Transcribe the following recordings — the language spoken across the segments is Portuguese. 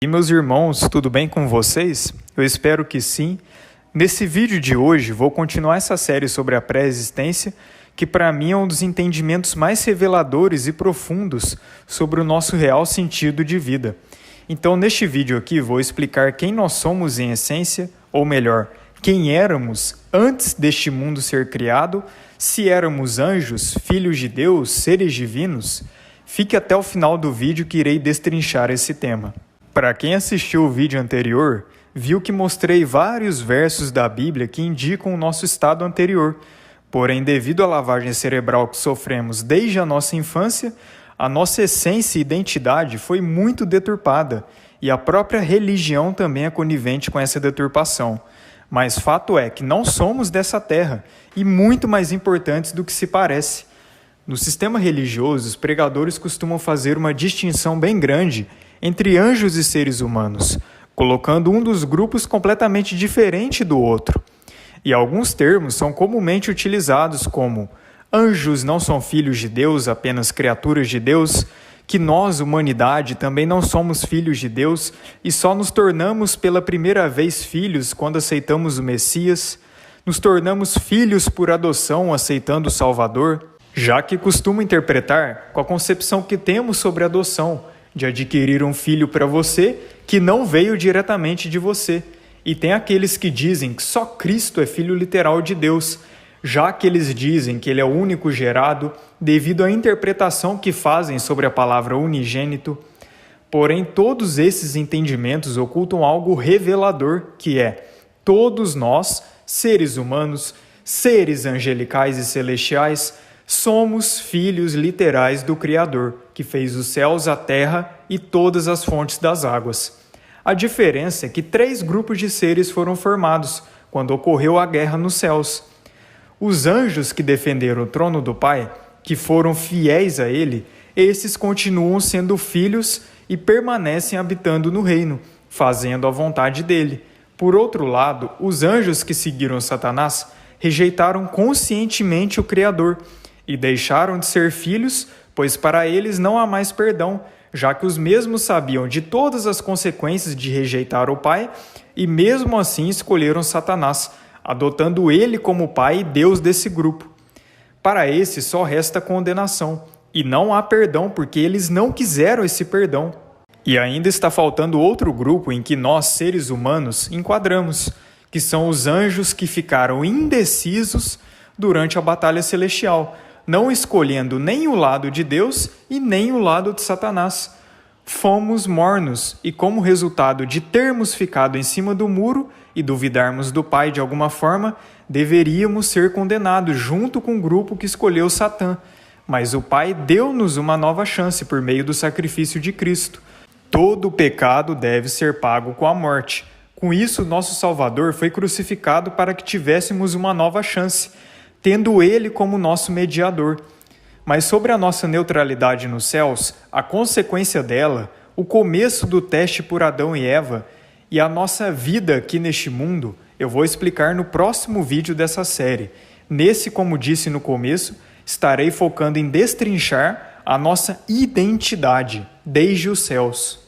E meus irmãos, tudo bem com vocês? Eu espero que sim. Nesse vídeo de hoje, vou continuar essa série sobre a pré-existência, que para mim é um dos entendimentos mais reveladores e profundos sobre o nosso real sentido de vida. Então, neste vídeo aqui, vou explicar quem nós somos em essência, ou melhor, quem éramos antes deste mundo ser criado, se éramos anjos, filhos de Deus, seres divinos. Fique até o final do vídeo que irei destrinchar esse tema. Para quem assistiu o vídeo anterior, viu que mostrei vários versos da Bíblia que indicam o nosso estado anterior. Porém, devido à lavagem cerebral que sofremos desde a nossa infância, a nossa essência e identidade foi muito deturpada, e a própria religião também é conivente com essa deturpação. Mas fato é que não somos dessa terra, e muito mais importantes do que se parece. No sistema religioso, os pregadores costumam fazer uma distinção bem grande entre anjos e seres humanos, colocando um dos grupos completamente diferente do outro. E alguns termos são comumente utilizados como anjos não são filhos de Deus, apenas criaturas de Deus, que nós, humanidade, também não somos filhos de Deus e só nos tornamos pela primeira vez filhos quando aceitamos o Messias, nos tornamos filhos por adoção aceitando o Salvador, já que costumo interpretar com a concepção que temos sobre a adoção, de adquirir um filho para você que não veio diretamente de você. E tem aqueles que dizem que só Cristo é filho literal de Deus, já que eles dizem que ele é o único gerado devido à interpretação que fazem sobre a palavra unigênito. Porém, todos esses entendimentos ocultam algo revelador, que é todos nós, seres humanos, seres angelicais e celestiais, somos filhos literais do Criador, que fez os céus, a terra e todas as fontes das águas. A diferença é que 3 grupos de seres foram formados quando ocorreu a guerra nos céus. Os anjos que defenderam o trono do Pai, que foram fiéis a Ele, esses continuam sendo filhos e permanecem habitando no reino, fazendo a vontade dele. Por outro lado, os anjos que seguiram Satanás rejeitaram conscientemente o Criador e deixaram de ser filhos, pois para eles não há mais perdão, já que os mesmos sabiam de todas as consequências de rejeitar o Pai e mesmo assim escolheram Satanás, adotando ele como pai e Deus desse grupo. Para esses só resta condenação, e não há perdão porque eles não quiseram esse perdão. E ainda está faltando outro grupo em que nós, seres humanos, enquadramos, que são os anjos que ficaram indecisos durante a batalha celestial, não escolhendo nem o lado de Deus e nem o lado de Satanás. Fomos mornos e, como resultado de termos ficado em cima do muro e duvidarmos do Pai de alguma forma, deveríamos ser condenados junto com o grupo que escolheu Satã. Mas o Pai deu-nos uma nova chance por meio do sacrifício de Cristo. Todo pecado deve ser pago com a morte. Com isso, nosso Salvador foi crucificado para que tivéssemos uma nova chance, tendo Ele como nosso mediador. Mas sobre a nossa neutralidade nos céus, a consequência dela, o começo do teste por Adão e Eva e a nossa vida aqui neste mundo, eu vou explicar no próximo vídeo dessa série. Nesse, como disse no começo, estarei focando em destrinchar a nossa identidade desde os céus.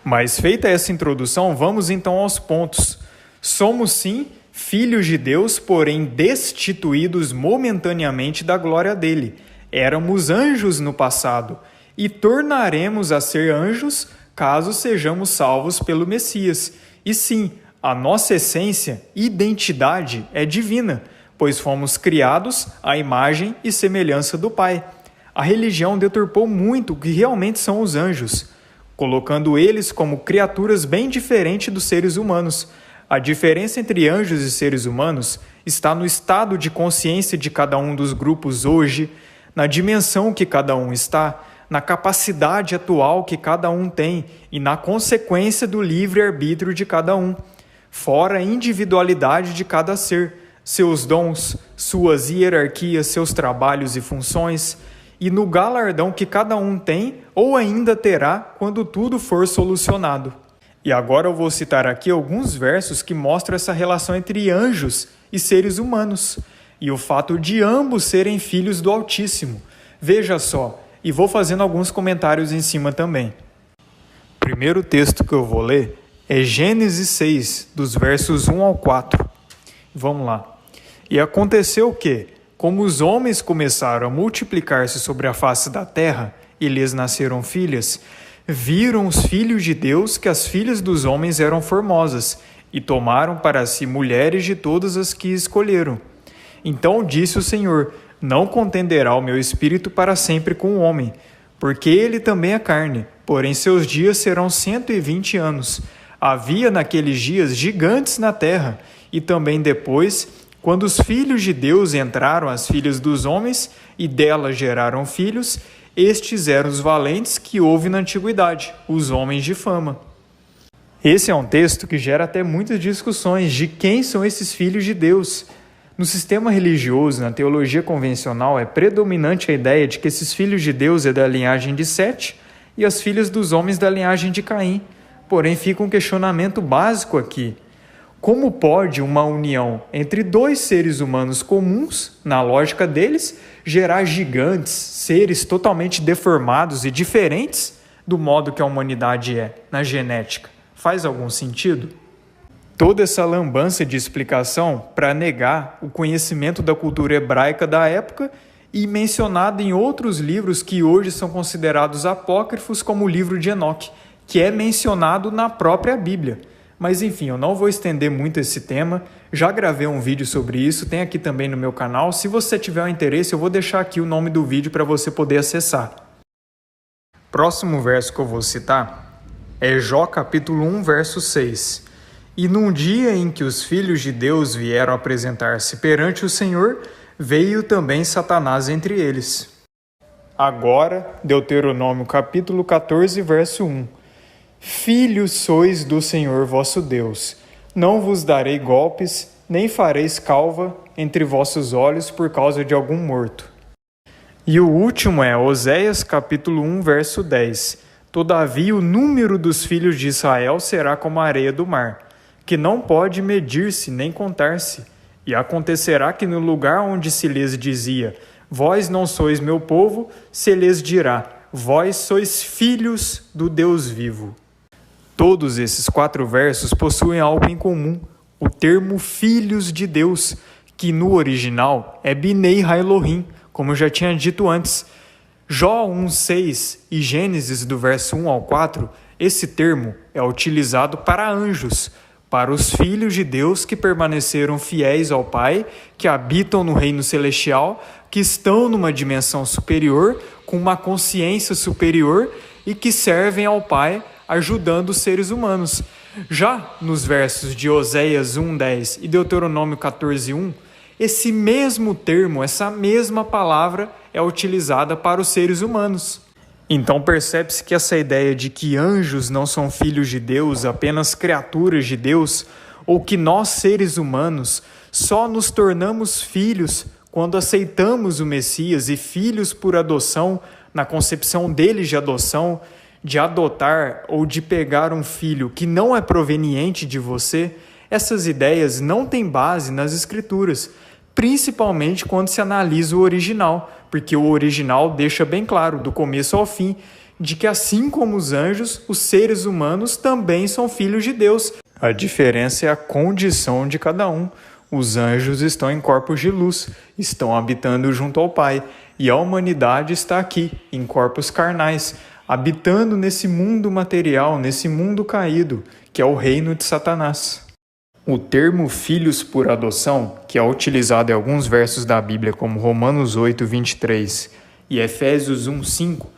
Mas feita essa introdução, vamos então aos pontos. Somos sim filhos de Deus, porém destituídos momentaneamente da glória dele. Éramos anjos no passado e tornaremos a ser anjos caso sejamos salvos pelo Messias. E sim, a nossa essência, identidade, é divina, pois fomos criados à imagem e semelhança do Pai. A religião deturpou muito o que realmente são os anjos, colocando eles como criaturas bem diferentes dos seres humanos. A diferença entre anjos e seres humanos está no estado de consciência de cada um dos grupos hoje, na dimensão que cada um está, na capacidade atual que cada um tem e na consequência do livre-arbítrio de cada um, fora a individualidade de cada ser, seus dons, suas hierarquias, seus trabalhos e funções, e no galardão que cada um tem ou ainda terá quando tudo for solucionado. E agora eu vou citar aqui alguns versos que mostram essa relação entre anjos e seres humanos, e o fato de ambos serem filhos do Altíssimo. Veja só, e vou fazendo alguns comentários em cima também. O primeiro texto que eu vou ler é Gênesis 6, dos versos 1 ao 4. Vamos lá. E aconteceu que, como os homens começaram a multiplicar-se sobre a face da terra, e lhes nasceram filhas, viram os filhos de Deus que as filhas dos homens eram formosas, e tomaram para si mulheres de todas as que escolheram. Então disse o Senhor: não contenderá o meu espírito para sempre com o homem, porque ele também é carne, porém seus dias serão 120 anos. Havia naqueles dias gigantes na terra, e também depois, quando os filhos de Deus entraram as filhas dos homens, e delas geraram filhos, estes eram os valentes que houve na antiguidade, os homens de fama. Esse é um texto que gera até muitas discussões de quem são esses filhos de Deus. No sistema religioso, na teologia convencional, é predominante a ideia de que esses filhos de Deus é da linhagem de Sete e as filhas dos homens da linhagem de Caim. Porém, fica um questionamento básico aqui. Como pode uma união entre dois seres humanos comuns, na lógica deles, gerar gigantes, seres totalmente deformados e diferentes do modo que a humanidade é, na genética? Faz algum sentido? Toda essa lambança de explicação para negar o conhecimento da cultura hebraica da época e mencionado em outros livros que hoje são considerados apócrifos, como o livro de Enoque, que é mencionado na própria Bíblia. Mas enfim, eu não vou estender muito esse tema, já gravei um vídeo sobre isso, tem aqui também no meu canal. Se você tiver um interesse, eu vou deixar aqui o nome do vídeo para você poder acessar. Próximo verso que eu vou citar é Jó capítulo 1, verso 6. E num dia em que os filhos de Deus vieram apresentar-se perante o Senhor, veio também Satanás entre eles. Agora, Deuteronômio capítulo 14, verso 1. Filhos sois do Senhor vosso Deus. Não vos darei golpes, nem fareis calva entre vossos olhos por causa de algum morto. E o último é Oséias capítulo 1, verso 10. Todavia o número dos filhos de Israel será como a areia do mar, que não pode medir-se nem contar-se. E acontecerá que no lugar onde se lhes dizia, vós não sois meu povo, se lhes dirá, vós sois filhos do Deus vivo. Todos esses 4 versos possuem algo em comum, o termo filhos de Deus, que no original é Binei Ha-Elohim, como eu já tinha dito antes. Jó 1,6 e Gênesis do verso 1 ao 4, esse termo é utilizado para anjos, para os filhos de Deus que permaneceram fiéis ao Pai, que habitam no reino celestial, que estão numa dimensão superior, com uma consciência superior e que servem ao Pai, ajudando os seres humanos. Já nos versos de Oséias 1,10 e Deuteronômio 14,1, esse mesmo termo, essa mesma palavra é utilizada para os seres humanos. Então percebe-se que essa ideia de que anjos não são filhos de Deus, apenas criaturas de Deus, ou que nós seres humanos só nos tornamos filhos quando aceitamos o Messias e filhos por adoção, na concepção deles de adoção, de adotar ou de pegar um filho que não é proveniente de você, essas ideias não têm base nas Escrituras, principalmente quando se analisa o original, porque o original deixa bem claro, do começo ao fim, de que assim como os anjos, os seres humanos também são filhos de Deus. A diferença é a condição de cada um. Os anjos estão em corpos de luz, estão habitando junto ao Pai, e a humanidade está aqui, em corpos carnais, habitando nesse mundo material, nesse mundo caído, que é o reino de Satanás. O termo filhos por adoção, que é utilizado em alguns versos da Bíblia, como Romanos 8, 23 e Efésios 1, 5,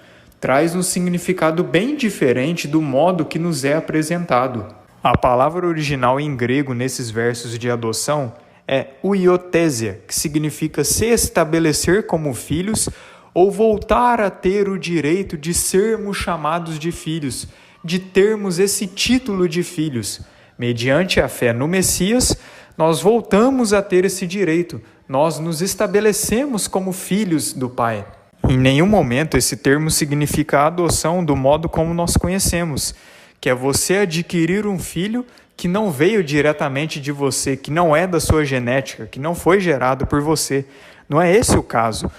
traz um significado bem diferente do modo que nos é apresentado. A palavra original em grego nesses versos de adoção é uiotésia, que significa se estabelecer como filhos ou voltar a ter o direito de sermos chamados de filhos, de termos esse título de filhos. Mediante a fé no Messias, nós voltamos a ter esse direito, nós nos estabelecemos como filhos do Pai. Em nenhum momento esse termo significa a adoção do modo como nós conhecemos, que é você adquirir um filho que não veio diretamente de você, que não é da sua genética, que não foi gerado por você. Não é esse o caso.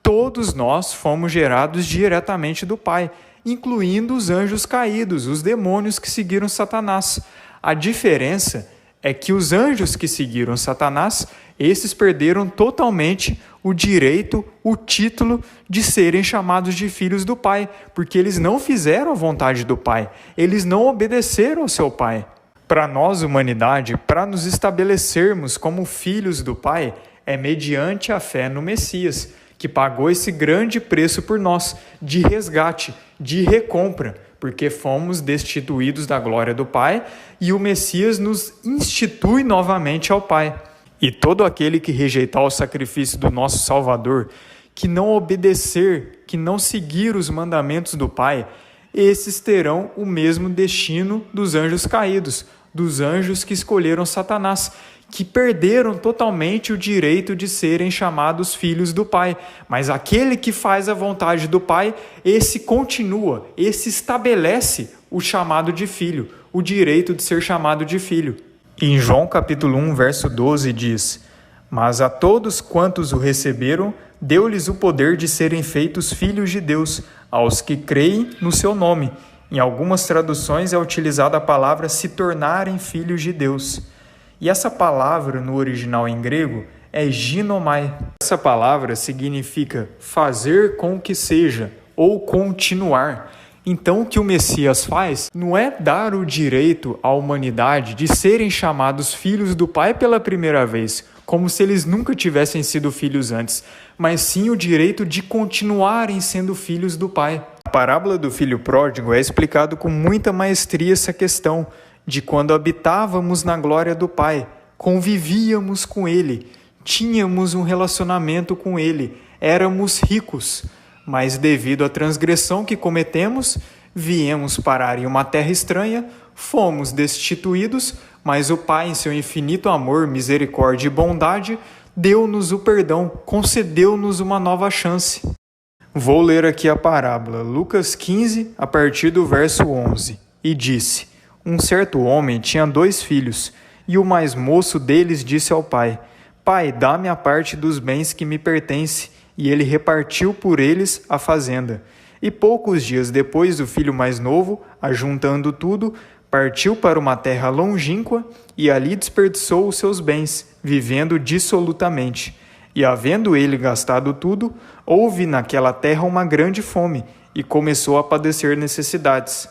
Todos nós fomos gerados diretamente do Pai. incluindo os anjos caídos, os demônios que seguiram Satanás. A diferença é que os anjos que seguiram Satanás, esses perderam totalmente o direito, o título de serem chamados de filhos do Pai, porque eles não fizeram a vontade do Pai, eles não obedeceram ao seu Pai. Para nós, humanidade, para nos estabelecermos como filhos do Pai, é mediante a fé no Messias, que pagou esse grande preço por nós, de resgate, de recompra, porque fomos destituídos da glória do Pai e o Messias nos institui novamente ao Pai. E todo aquele que rejeitar o sacrifício do nosso Salvador, que não obedecer, que não seguir os mandamentos do Pai, esses terão o mesmo destino dos anjos caídos, dos anjos que escolheram Satanás, que perderam totalmente o direito de serem chamados filhos do Pai. Mas aquele que faz a vontade do Pai, esse continua, esse estabelece o chamado de filho, o direito de ser chamado de filho. Em João capítulo 1, verso 12 diz: Mas a todos quantos o receberam, deu-lhes o poder de serem feitos filhos de Deus, aos que creem no seu nome. Em algumas traduções é utilizada a palavra se tornarem filhos de Deus. E essa palavra no original em grego é ginomai. Essa palavra significa fazer com que seja ou continuar. Então o que o Messias faz não é dar o direito à humanidade de serem chamados filhos do Pai pela primeira vez, como se eles nunca tivessem sido filhos antes, mas sim o direito de continuarem sendo filhos do Pai. A parábola do filho pródigo é explicado com muita maestria essa questão de quando habitávamos na glória do Pai, convivíamos com Ele, tínhamos um relacionamento com Ele, éramos ricos, mas devido à transgressão que cometemos, viemos parar em uma terra estranha, fomos destituídos, mas o Pai, em seu infinito amor, misericórdia e bondade, deu-nos o perdão, concedeu-nos uma nova chance. Vou ler aqui a parábola, Lucas 15, a partir do verso 11, e disse: Um certo homem tinha 2 filhos, e o mais moço deles disse ao pai: Pai, dá-me a parte dos bens que me pertence. E ele repartiu por eles a fazenda. E poucos dias depois, o filho mais novo, ajuntando tudo, partiu para uma terra longínqua e ali desperdiçou os seus bens, vivendo dissolutamente. E havendo ele gastado tudo, houve naquela terra uma grande fome, e começou a padecer necessidades.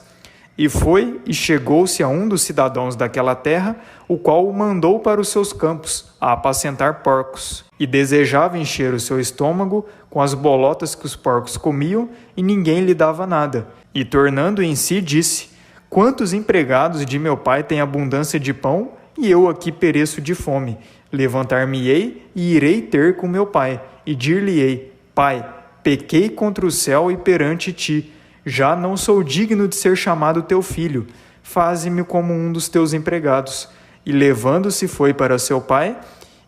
E foi e chegou-se a um dos cidadãos daquela terra, o qual o mandou para os seus campos, a apacentar porcos. E desejava encher o seu estômago com as bolotas que os porcos comiam, e ninguém lhe dava nada. E tornando em si, disse: Quantos empregados de meu pai têm abundância de pão, e eu aqui pereço de fome? Levantar-me-ei e irei ter com meu pai, e dir-lhe-ei: Pai, pequei contra o céu e perante ti. Já não sou digno de ser chamado teu filho. Faze-me como um dos teus empregados. E levando-se foi para seu pai,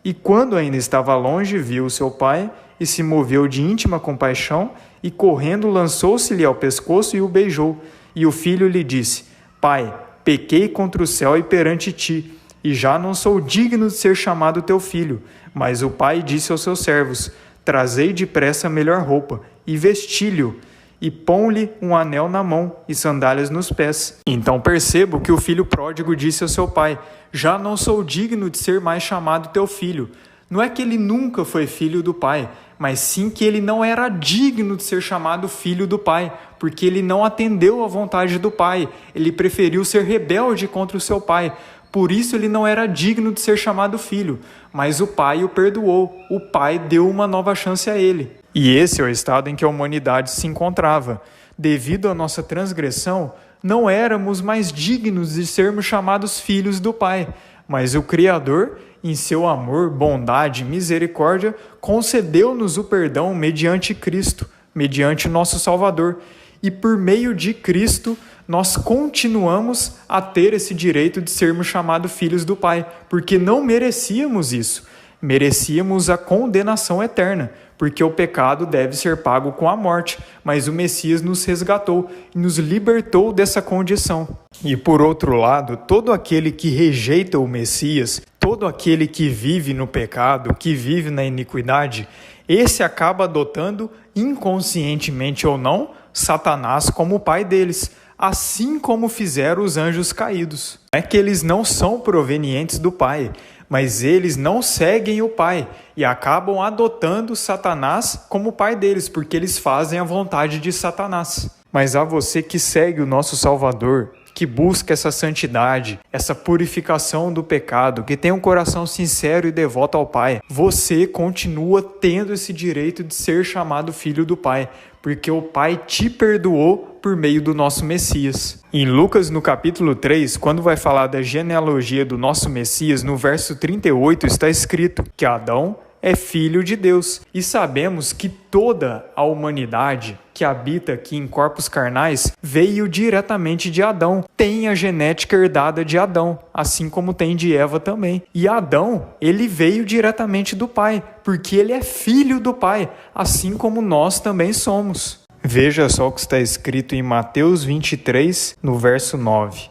e quando ainda estava longe, viu o seu pai, e se moveu de íntima compaixão, e correndo lançou-se-lhe ao pescoço e o beijou. E o filho lhe disse: Pai, pequei contra o céu e perante ti, e já não sou digno de ser chamado teu filho. Mas o pai disse aos seus servos: Trazei depressa a melhor roupa, e vesti-lhe, e pão-lhe um anel na mão e sandálias nos pés. Então percebo que o filho pródigo disse ao seu pai: Já não sou digno de ser mais chamado teu filho. Não é que ele nunca foi filho do pai, mas sim que ele não era digno de ser chamado filho do pai, porque ele não atendeu à vontade do pai, ele preferiu ser rebelde contra o seu pai. Por isso ele não era digno de ser chamado filho, mas o pai o perdoou, o pai deu uma nova chance a ele. E esse é o estado em que a humanidade se encontrava. Devido à nossa transgressão, não éramos mais dignos de sermos chamados filhos do Pai, mas o Criador, em seu amor, bondade e misericórdia, concedeu-nos o perdão mediante Cristo, mediante nosso Salvador. E por meio de Cristo, nós continuamos a ter esse direito de sermos chamados filhos do Pai, porque não merecíamos isso. Merecíamos a condenação eterna, porque o pecado deve ser pago com a morte, mas o Messias nos resgatou e nos libertou dessa condição. E por outro lado, todo aquele que rejeita o Messias, todo aquele que vive no pecado, que vive na iniquidade, esse acaba adotando, inconscientemente ou não, Satanás como o pai deles, assim como fizeram os anjos caídos. Não é que eles não são provenientes do Pai, mas eles não seguem o Pai e acabam adotando Satanás como pai deles, porque eles fazem a vontade de Satanás. Mas a você que segue o nosso Salvador, que busca essa santidade, essa purificação do pecado, que tem um coração sincero e devoto ao Pai, você continua tendo esse direito de ser chamado filho do Pai, porque o Pai te perdoou por meio do nosso Messias. Em Lucas, no capítulo 3, quando vai falar da genealogia do nosso Messias, no verso 38 está escrito que Adão é filho de Deus. E sabemos que toda a humanidade que habita aqui em corpos carnais veio diretamente de Adão. Tem a genética herdada de Adão, assim como tem de Eva também. E Adão, ele veio diretamente do Pai, porque ele é filho do Pai, assim como nós também somos. Veja só o que está escrito em Mateus 23, no verso 9.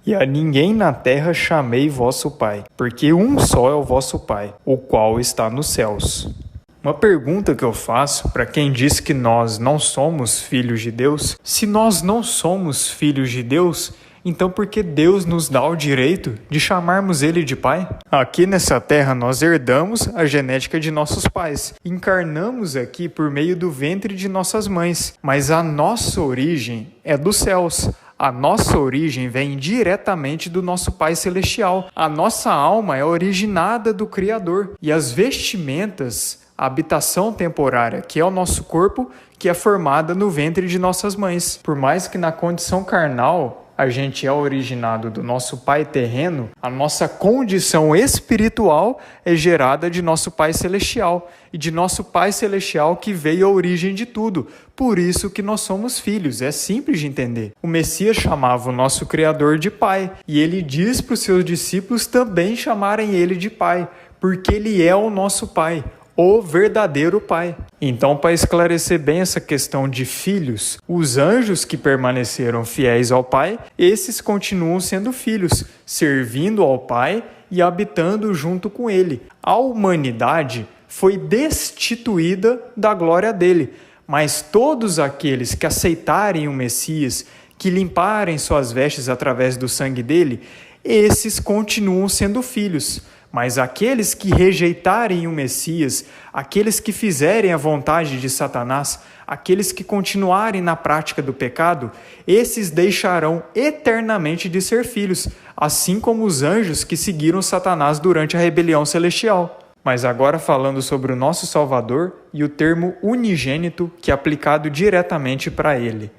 E a ninguém na terra chamei vosso Pai, porque um só é o vosso Pai, o qual está nos céus. Uma pergunta que eu faço para quem diz que nós não somos filhos de Deus: se nós não somos filhos de Deus, então por que Deus nos dá o direito de chamarmos Ele de Pai? Aqui nessa terra nós herdamos a genética de nossos pais, encarnamos aqui por meio do ventre de nossas mães, mas a nossa origem é dos céus. A nossa origem vem diretamente do nosso Pai Celestial. A nossa alma é originada do Criador. E as vestimentas, a habitação temporária, que é o nosso corpo, que é formada no ventre de nossas mães. Por mais que na condição carnal a gente é originado do nosso pai terreno, a nossa condição espiritual é gerada de nosso Pai Celestial, e de nosso Pai Celestial que veio a origem de tudo. Por isso que nós somos filhos, é simples de entender. O Messias chamava o nosso Criador de Pai, e ele diz para os seus discípulos também chamarem ele de Pai, porque ele é o nosso Pai, o verdadeiro Pai. Então, para esclarecer bem essa questão de filhos, os anjos que permaneceram fiéis ao Pai, esses continuam sendo filhos, servindo ao Pai e habitando junto com Ele. A humanidade foi destituída da glória dele, mas todos aqueles que aceitarem o Messias, que limparem suas vestes através do sangue dele, esses continuam sendo filhos. Mas aqueles que rejeitarem o Messias, aqueles que fizerem a vontade de Satanás, aqueles que continuarem na prática do pecado, esses deixarão eternamente de ser filhos, assim como os anjos que seguiram Satanás durante a rebelião celestial. Mas agora falando sobre o nosso Salvador e o termo unigênito, que é aplicado diretamente para ele.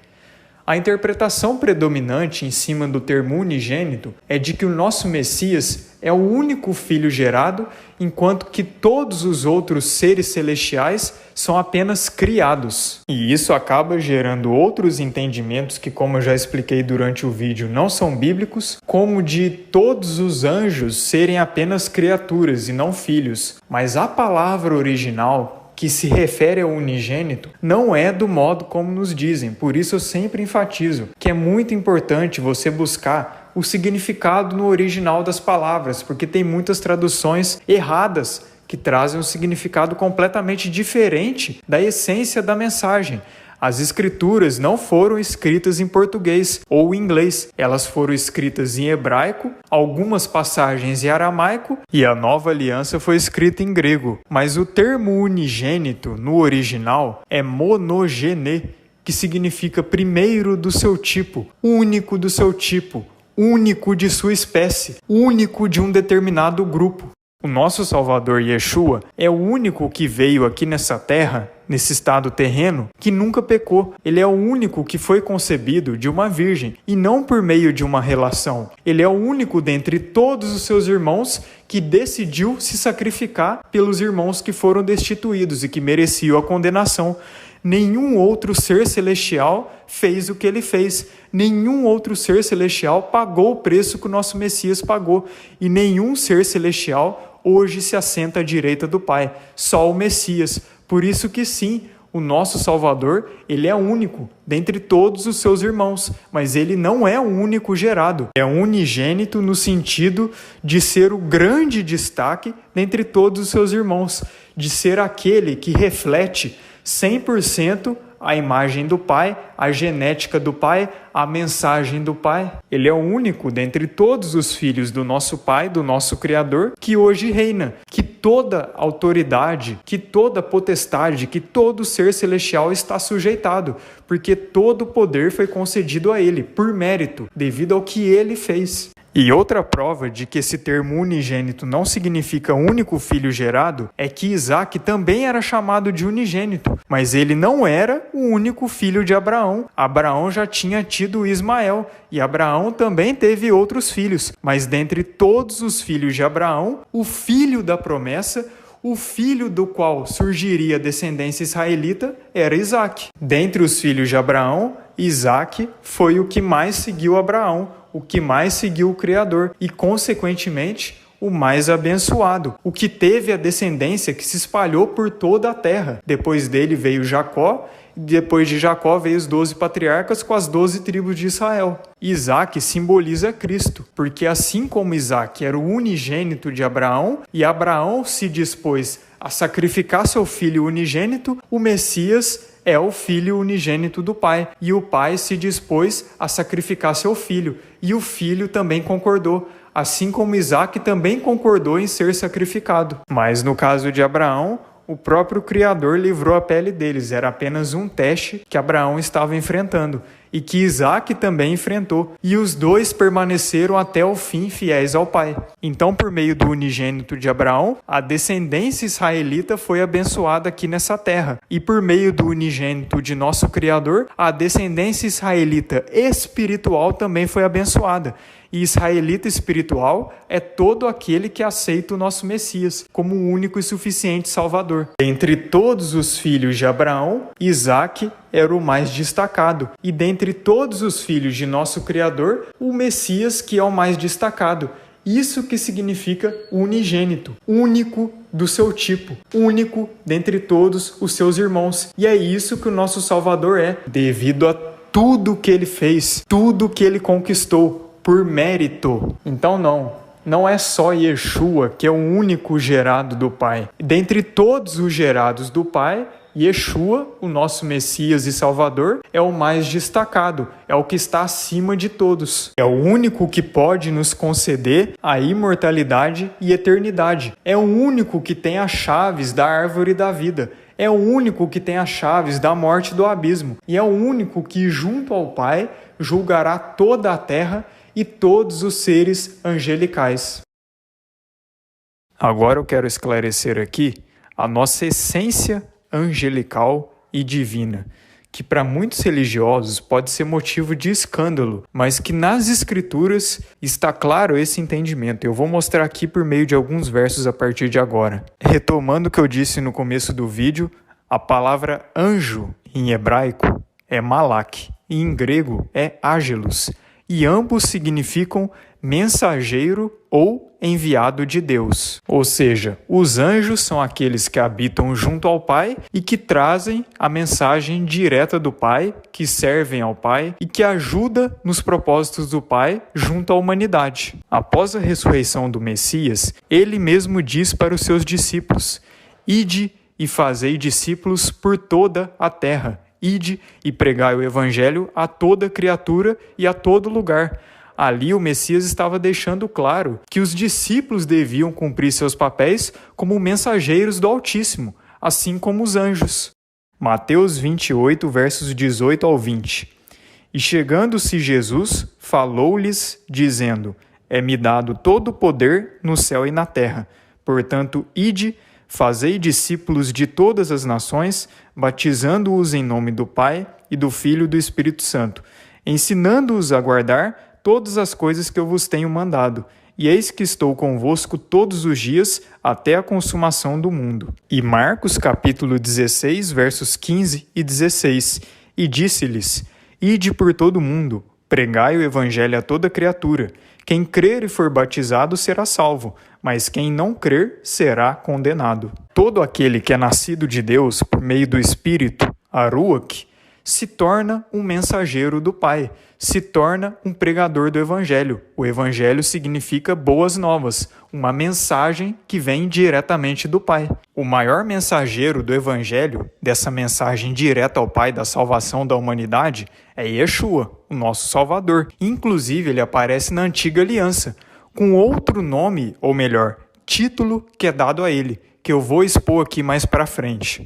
A interpretação predominante em cima do termo unigênito é de que o nosso Messias é o único filho gerado, enquanto que todos os outros seres celestiais são apenas criados. E isso acaba gerando outros entendimentos que, como eu já expliquei durante o vídeo, não são bíblicos, como de todos os anjos serem apenas criaturas e não filhos. Mas a palavra original, que se refere ao unigênito, não é do modo como nos dizem. Por isso eu sempre enfatizo que é muito importante você buscar o significado no original das palavras, porque tem muitas traduções erradas que trazem um significado completamente diferente da essência da mensagem. As escrituras não foram escritas em português ou inglês, elas foram escritas em hebraico, algumas passagens em aramaico e a Nova Aliança foi escrita em grego. Mas o termo unigênito no original é monogene, que significa primeiro do seu tipo, único do seu tipo, único de sua espécie, único de um determinado grupo. O nosso Salvador Yeshua é o único que veio aqui nessa terra, nesse estado terreno, que nunca pecou. Ele é o único que foi concebido de uma virgem e não por meio de uma relação. Ele é o único dentre todos os seus irmãos que decidiu se sacrificar pelos irmãos que foram destituídos e que mereciam a condenação. Nenhum outro ser celestial fez o que ele fez. Nenhum outro ser celestial pagou o preço que o nosso Messias pagou. E nenhum ser celestial hoje se assenta à direita do Pai. Só o Messias. Por isso que sim, o nosso Salvador, ele é único dentre todos os seus irmãos, mas ele não é o único gerado. É unigênito no sentido de ser o grande destaque dentre todos os seus irmãos, de ser aquele que reflete 100% a imagem do Pai, a genética do Pai, a mensagem do Pai. Ele é o único dentre todos os filhos do nosso Pai, do nosso Criador, que hoje reina, que toda autoridade, que toda potestade, que todo ser celestial está sujeitado, porque todo poder foi concedido a Ele, por mérito, devido ao que Ele fez. E outra prova de que esse termo unigênito não significa único filho gerado é que Isaque também era chamado de unigênito, mas ele não era o único filho de Abraão. Abraão já tinha tido Ismael, e Abraão também teve outros filhos, mas dentre todos os filhos de Abraão, o filho da promessa, o filho do qual surgiria a descendência israelita, era Isaque. Dentre os filhos de Abraão, Isaque foi o que mais seguiu Abraão, o que mais seguiu o Criador e, consequentemente, o mais abençoado, o que teve a descendência que se espalhou por toda a terra. Depois dele veio Jacó, e depois de Jacó veio os 12 patriarcas com as 12 tribos de Israel. Isaque simboliza Cristo, porque assim como Isaque era o unigênito de Abraão, e Abraão se dispôs a sacrificar seu filho unigênito, o Messias é o filho unigênito do Pai, e o Pai se dispôs a sacrificar seu filho, e o filho também concordou, assim como Isaque também concordou em ser sacrificado. Mas no caso de Abraão, o próprio Criador livrou a pele deles, era apenas um teste que Abraão estava enfrentando, e que Isaque também enfrentou, e os dois permaneceram até o fim fiéis ao Pai. Então, por meio do unigênito de Abraão, a descendência israelita foi abençoada aqui nessa terra, e por meio do unigênito de nosso Criador, a descendência israelita espiritual também foi abençoada. E israelita espiritual é todo aquele que aceita o nosso Messias como o único e suficiente Salvador. Entre todos os filhos de Abraão, Isaque era o mais destacado. E dentre todos os filhos de nosso Criador, o Messias que é o mais destacado. Isso que significa unigênito, único do seu tipo, único dentre todos os seus irmãos. E é isso que o nosso Salvador é, devido a tudo que ele fez, tudo que ele conquistou, por mérito. Então não é só Yeshua que é o único gerado do Pai. Dentre todos os gerados do Pai, Yeshua, o nosso Messias e Salvador, é o mais destacado, é o que está acima de todos. É o único que pode nos conceder a imortalidade e eternidade. É o único que tem as chaves da árvore da vida. É o único que tem as chaves da morte e do abismo. E é o único que, junto ao Pai, julgará toda a terra e todos os seres angelicais. Agora eu quero esclarecer aqui a nossa essência angelical e divina, que para muitos religiosos pode ser motivo de escândalo, mas que nas Escrituras está claro esse entendimento. Eu vou mostrar aqui por meio de alguns versos a partir de agora. Retomando o que eu disse no começo do vídeo, a palavra anjo em hebraico é malak e em grego é ángelos, e ambos significam mensageiro ou enviado de Deus. Ou seja, os anjos são aqueles que habitam junto ao Pai e que trazem a mensagem direta do Pai, que servem ao Pai e que ajuda nos propósitos do Pai junto à humanidade. Após a ressurreição do Messias, ele mesmo diz para os seus discípulos: "Ide e fazei discípulos por toda a terra. Ide e pregai o evangelho a toda criatura e a todo lugar." Ali o Messias estava deixando claro que os discípulos deviam cumprir seus papéis como mensageiros do Altíssimo, assim como os anjos. Mateus 28, versos 18 ao 20. E chegando-se Jesus, falou-lhes, dizendo: "É-me dado todo o poder no céu e na terra. Portanto, ide, fazei discípulos de todas as nações, batizando-os em nome do Pai e do Filho e do Espírito Santo, ensinando-os a guardar todas as coisas que eu vos tenho mandado. E eis que estou convosco todos os dias até a consumação do mundo." E Marcos capítulo 16, versos 15 e 16. E disse-lhes: "Ide por todo o mundo, pregai o evangelho a toda criatura. Quem crer e for batizado será salvo, mas quem não crer será condenado." Todo aquele que é nascido de Deus por meio do Espírito, a Ruach, se torna um mensageiro do Pai, se torna um pregador do Evangelho. O Evangelho significa boas novas, uma mensagem que vem diretamente do Pai. O maior mensageiro do Evangelho, dessa mensagem direta ao Pai da salvação da humanidade, é Yeshua, o nosso Salvador. Inclusive, ele aparece na Antiga Aliança, com outro nome, ou melhor, título que é dado a ele, que eu vou expor aqui mais para frente.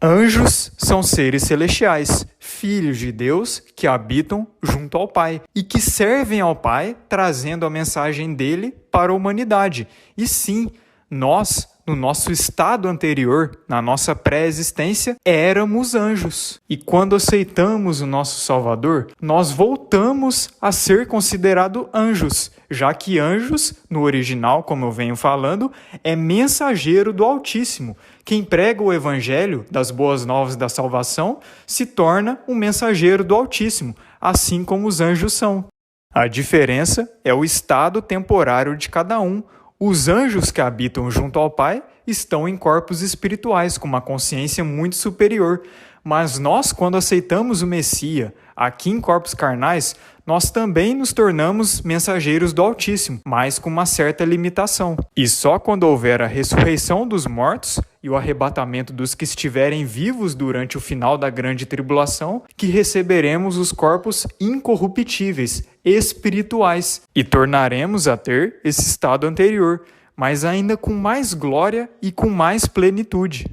Anjos são seres celestiais, filhos de Deus que habitam junto ao Pai e que servem ao Pai trazendo a mensagem dele para a humanidade. E sim, nós, no nosso estado anterior, na nossa pré-existência, éramos anjos. E quando aceitamos o nosso Salvador, nós voltamos a ser considerados anjos, já que anjos, no original, como eu venho falando, é mensageiro do Altíssimo. Quem prega o Evangelho das boas novas da salvação se torna um mensageiro do Altíssimo, assim como os anjos são. A diferença é o estado temporário de cada um. Os anjos que habitam junto ao Pai estão em corpos espirituais, com uma consciência muito superior. Mas nós, quando aceitamos o Messias aqui em corpos carnais, nós também nos tornamos mensageiros do Altíssimo, mas com uma certa limitação. E só quando houver a ressurreição dos mortos e o arrebatamento dos que estiverem vivos durante o final da grande tribulação, que receberemos os corpos incorruptíveis, espirituais, e tornaremos a ter esse estado anterior, mas ainda com mais glória e com mais plenitude.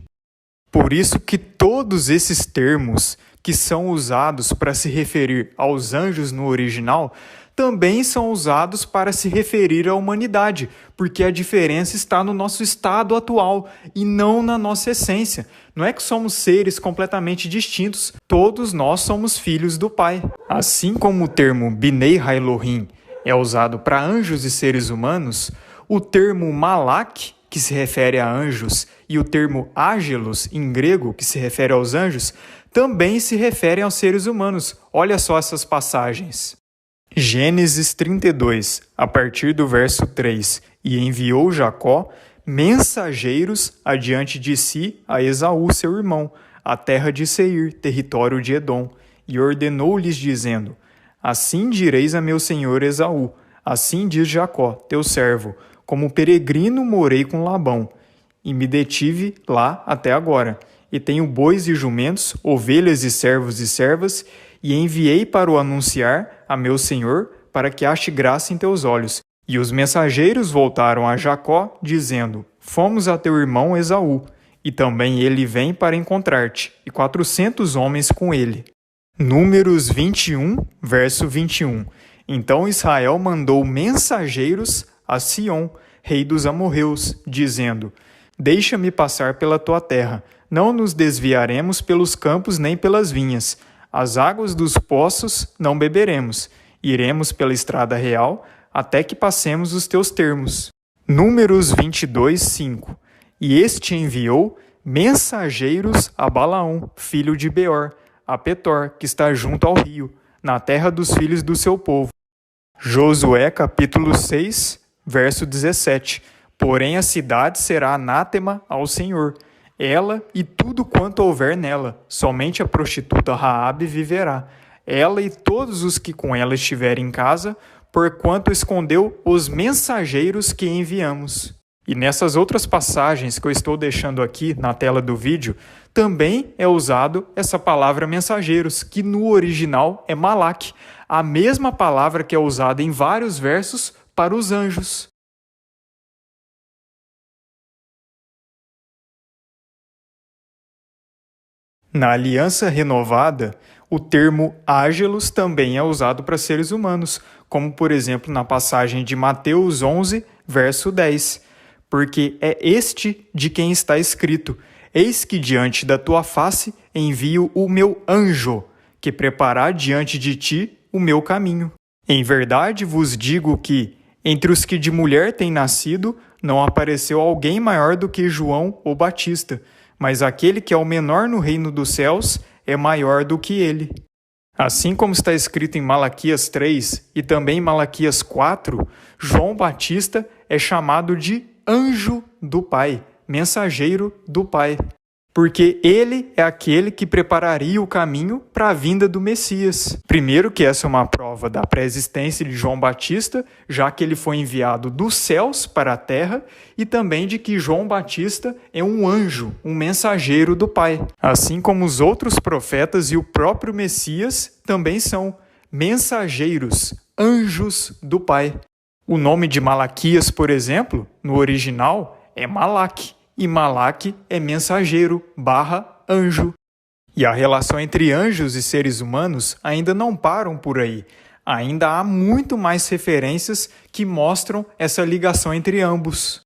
Por isso que todos esses termos que são usados para se referir aos anjos no original, também são usados para se referir à humanidade, porque a diferença está no nosso estado atual e não na nossa essência. Não é que somos seres completamente distintos, todos nós somos filhos do Pai. Assim como o termo Binei Haelohim é usado para anjos e seres humanos, o termo Malak, que se refere a anjos, e o termo Ángelos, em grego, que se refere aos anjos, também se referem aos seres humanos. Olha só essas passagens. Gênesis 32, a partir do verso 3. E enviou Jacó mensageiros adiante de si a Esaú, seu irmão, a terra de Seir, território de Edom, e ordenou-lhes, dizendo: Assim direis a meu senhor Esaú, assim diz Jacó, teu servo, como peregrino morei com Labão, e me detive lá até agora. E tenho bois e jumentos, ovelhas e servos e servas, e enviei para o anunciar a meu senhor, para que ache graça em teus olhos. E os mensageiros voltaram a Jacó, dizendo: Fomos a teu irmão Esaú, e também ele vem para encontrar-te, e 400 homens com ele. Números 21, verso 21. Então Israel mandou mensageiros a Sion, rei dos amorreus, dizendo: Deixa-me passar pela tua terra, não nos desviaremos pelos campos nem pelas vinhas. As águas dos poços não beberemos. Iremos pela estrada real, até que passemos os teus termos. Números 22, 5. E este enviou mensageiros a Balaão, filho de Beor, a Petor, que está junto ao rio, na terra dos filhos do seu povo. Josué capítulo 6, verso 17. Porém a cidade será anátema ao Senhor, ela e tudo quanto houver nela, somente a prostituta Raabe viverá, ela e todos os que com ela estiverem em casa, porquanto escondeu os mensageiros que enviamos. E nessas outras passagens que eu estou deixando aqui na tela do vídeo, também é usado essa palavra mensageiros, que no original é malak, a mesma palavra que é usada em vários versos para os anjos. Na Aliança Renovada, o termo ángelos também é usado para seres humanos, como por exemplo na passagem de Mateus 11, verso 10, porque é este de quem está escrito: Eis que diante da tua face envio o meu anjo, que preparará diante de ti o meu caminho. Em verdade vos digo que, entre os que de mulher têm nascido, não apareceu alguém maior do que João o Batista, mas aquele que é o menor no reino dos céus é maior do que ele. Assim como está escrito em Malaquias 3 e também em Malaquias 4, João Batista é chamado de anjo do Pai, mensageiro do Pai. porque ele é aquele que prepararia o caminho para a vinda do Messias. Primeiro que essa é uma prova da pré-existência de João Batista, já que ele foi enviado dos céus para a terra, e também de que João Batista é um anjo, um mensageiro do Pai. Assim como os outros profetas e o próprio Messias também são mensageiros, anjos do Pai. O nome de Malaquias, por exemplo, no original é Malaque, e Malaque é mensageiro / anjo. E a relação entre anjos e seres humanos ainda não param por aí. Ainda há muito mais referências que mostram essa ligação entre ambos.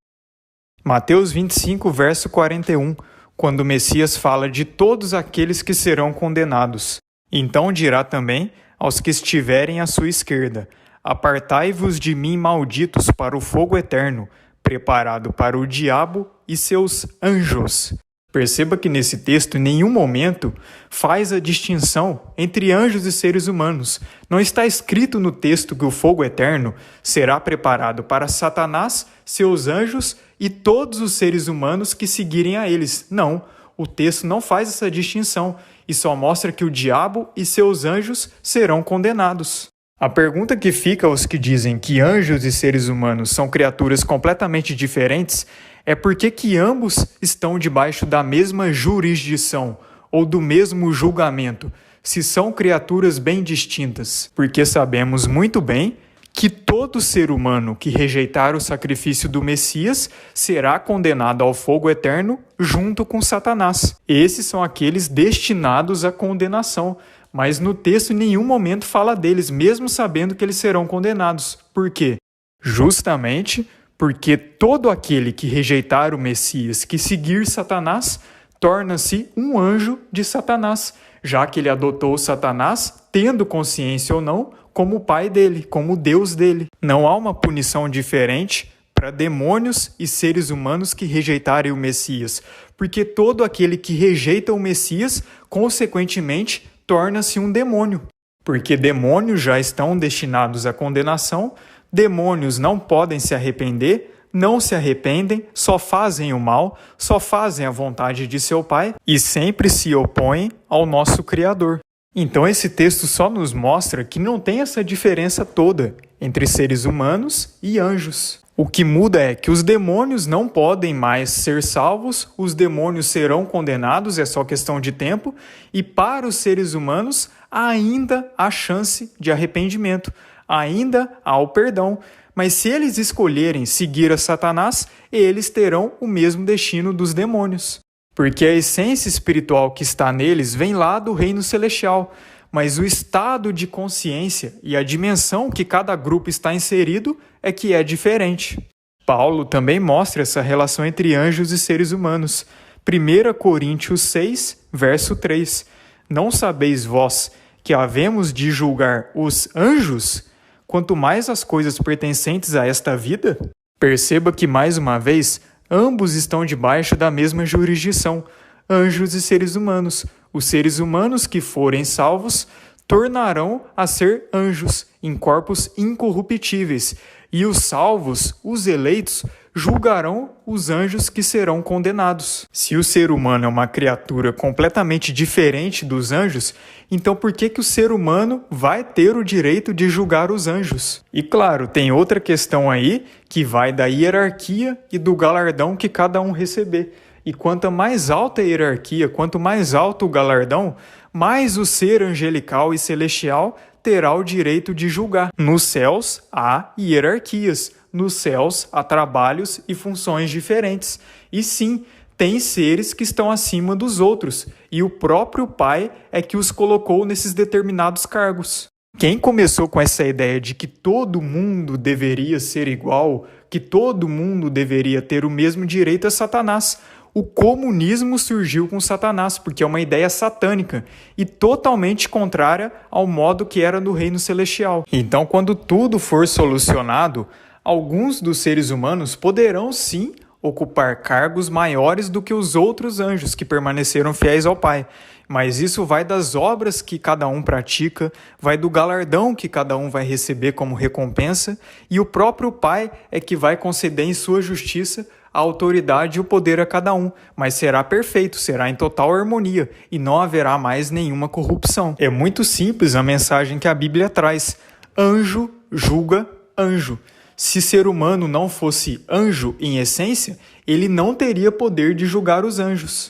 Mateus 25, verso 41, quando o Messias fala de todos aqueles que serão condenados. Então dirá também aos que estiverem à sua esquerda: apartai-vos de mim, malditos, para o fogo eterno, preparado para o diabo e seus anjos. Perceba que nesse texto em nenhum momento faz a distinção entre anjos e seres humanos. Não está escrito no texto que o fogo eterno será preparado para Satanás, seus anjos e todos os seres humanos que seguirem a eles. Não, o texto não faz essa distinção e só mostra que o diabo e seus anjos serão condenados. A pergunta que fica aos que dizem que anjos e seres humanos são criaturas completamente diferentes é por que ambos estão debaixo da mesma jurisdição ou do mesmo julgamento, se são criaturas bem distintas. Porque sabemos muito bem que todo ser humano que rejeitar o sacrifício do Messias será condenado ao fogo eterno junto com Satanás. Esses são aqueles destinados à condenação. Mas no texto em nenhum momento fala deles, mesmo sabendo que eles serão condenados. Por quê? Justamente porque todo aquele que rejeitar o Messias, que seguir Satanás, torna-se um anjo de Satanás, já que ele adotou Satanás, tendo consciência ou não, como o pai dele, como o Deus dele. Não há uma punição diferente para demônios e seres humanos que rejeitarem o Messias, porque todo aquele que rejeita o Messias, consequentemente, torna-se um demônio, porque demônios já estão destinados à condenação, demônios não podem se arrepender, não se arrependem, só fazem o mal, só fazem a vontade de seu Pai e sempre se opõem ao nosso Criador. Então esse texto só nos mostra que não tem essa diferença toda entre seres humanos e anjos. O que muda é que os demônios não podem mais ser salvos, os demônios serão condenados, é só questão de tempo, e para os seres humanos ainda há chance de arrependimento, ainda há o perdão, mas se eles escolherem seguir a Satanás, eles terão o mesmo destino dos demônios, porque a essência espiritual que está neles vem lá do reino celestial, mas o estado de consciência e a dimensão que cada grupo está inserido é que é diferente. Paulo também mostra essa relação entre anjos e seres humanos. 1 Coríntios 6, verso 3. Não sabeis vós que havemos de julgar os anjos, quanto mais as coisas pertencentes a esta vida? Perceba que, mais uma vez, ambos estão debaixo da mesma jurisdição, anjos e seres humanos. Os seres humanos que forem salvos tornarão a ser anjos em corpos incorruptíveis, e os salvos, os eleitos, julgarão os anjos que serão condenados. Se o ser humano é uma criatura completamente diferente dos anjos, então por que o ser humano vai ter o direito de julgar os anjos? E claro, tem outra questão aí que vai da hierarquia e do galardão que cada um receber. E quanto mais alta a hierarquia, quanto mais alto o galardão, mais o ser angelical e celestial terá o direito de julgar. Nos céus há hierarquias, nos céus há trabalhos e funções diferentes. E sim, tem seres que estão acima dos outros, e o próprio Pai é que os colocou nesses determinados cargos. Quem começou com essa ideia de que todo mundo deveria ser igual, que todo mundo deveria ter o mesmo direito é Satanás. O comunismo surgiu com Satanás, porque é uma ideia satânica e totalmente contrária ao modo que era no reino celestial. Então, quando tudo for solucionado, alguns dos seres humanos poderão sim ocupar cargos maiores do que os outros anjos que permaneceram fiéis ao Pai. Mas isso vai das obras que cada um pratica, vai do galardão que cada um vai receber como recompensa, e o próprio Pai é que vai conceder em sua justiça a autoridade e o poder a cada um, mas será perfeito, será em total harmonia e não haverá mais nenhuma corrupção. É muito simples a mensagem que a Bíblia traz. Anjo julga anjo. Se ser humano não fosse anjo em essência, ele não teria poder de julgar os anjos.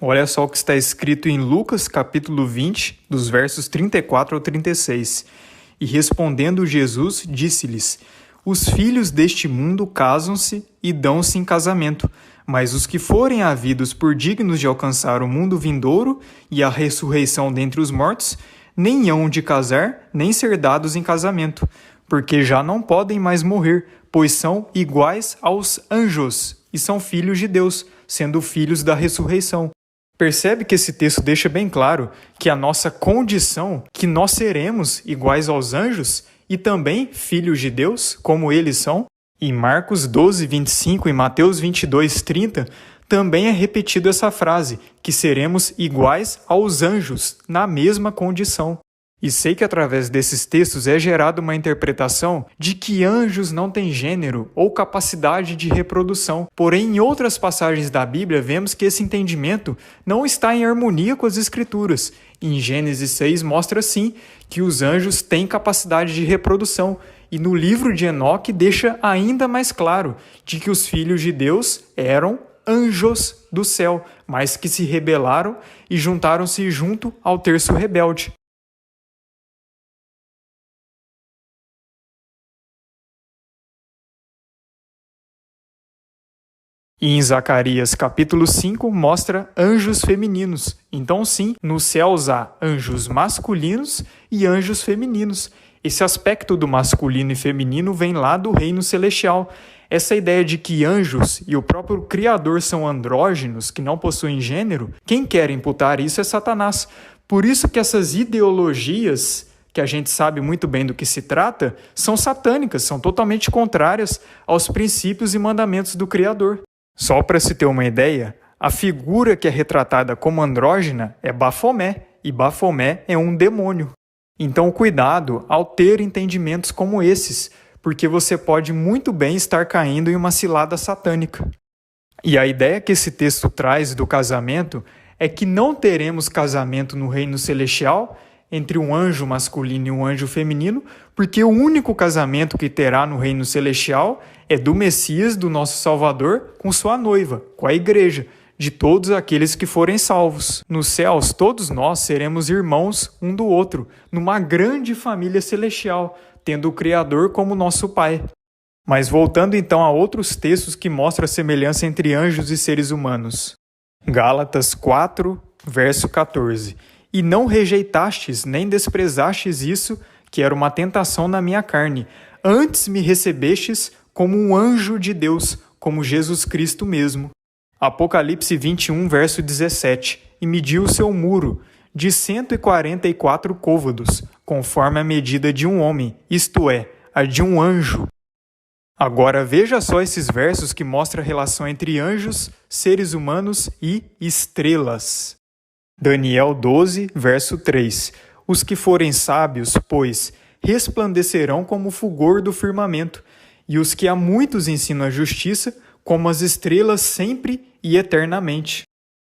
Olha só o que está escrito em Lucas capítulo 20, dos versos 34 ao 36. E respondendo Jesus, disse-lhes: Os filhos deste mundo casam-se e dão-se em casamento, mas os que forem havidos por dignos de alcançar o mundo vindouro e a ressurreição dentre os mortos, nem hão de casar, nem ser dados em casamento, porque já não podem mais morrer, pois são iguais aos anjos e são filhos de Deus, sendo filhos da ressurreição. Percebe que esse texto deixa bem claro que a nossa condição, que nós seremos iguais aos anjos e também filhos de Deus, como eles são? Em Marcos 12, 25 e Mateus 22, 30, também é repetido essa frase, que seremos iguais aos anjos, na mesma condição. E sei que através desses textos é gerada uma interpretação de que anjos não têm gênero ou capacidade de reprodução. Porém, em outras passagens da Bíblia, vemos que esse entendimento não está em harmonia com as Escrituras. Em Gênesis 6 mostra sim que os anjos têm capacidade de reprodução. E no livro de Enoque deixa ainda mais claro de que os filhos de Deus eram anjos do céu, mas que se rebelaram e juntaram-se junto ao terço rebelde. E em Zacarias capítulo 5 mostra anjos femininos. Então sim, nos céus há anjos masculinos e anjos femininos. Esse aspecto do masculino e feminino vem lá do reino celestial. Essa ideia de que anjos e o próprio Criador são andrógenos, que não possuem gênero, quem quer imputar isso é Satanás. Por isso que essas ideologias, que a gente sabe muito bem do que se trata, são satânicas, são totalmente contrárias aos princípios e mandamentos do Criador. Só para se ter uma ideia, a figura que é retratada como andrógena é Bafomé, e Bafomé é um demônio. Então cuidado ao ter entendimentos como esses, porque você pode muito bem estar caindo em uma cilada satânica. E a ideia que esse texto traz do casamento é que não teremos casamento no reino celestial entre um anjo masculino e um anjo feminino, porque o único casamento que terá no reino celestial é do Messias, do nosso Salvador, com sua noiva, com a igreja, de todos aqueles que forem salvos. Nos céus, todos nós seremos irmãos um do outro, numa grande família celestial, tendo o Criador como nosso Pai. Mas voltando então a outros textos que mostram a semelhança entre anjos e seres humanos. Gálatas 4, verso 14. E não rejeitastes nem desprezastes isso, que era uma tentação na minha carne. Antes me recebestes como um anjo de Deus, como Jesus Cristo mesmo. Apocalipse 21, verso 17. E mediu o seu muro de 144 côvados, conforme a medida de um homem, isto é, a de um anjo. Agora veja só esses versos que mostram a relação entre anjos, seres humanos e estrelas. Daniel 12, verso 3. Os que forem sábios, pois, resplandecerão como o fulgor do firmamento, e os que a muitos ensinam a justiça, como as estrelas sempre e eternamente.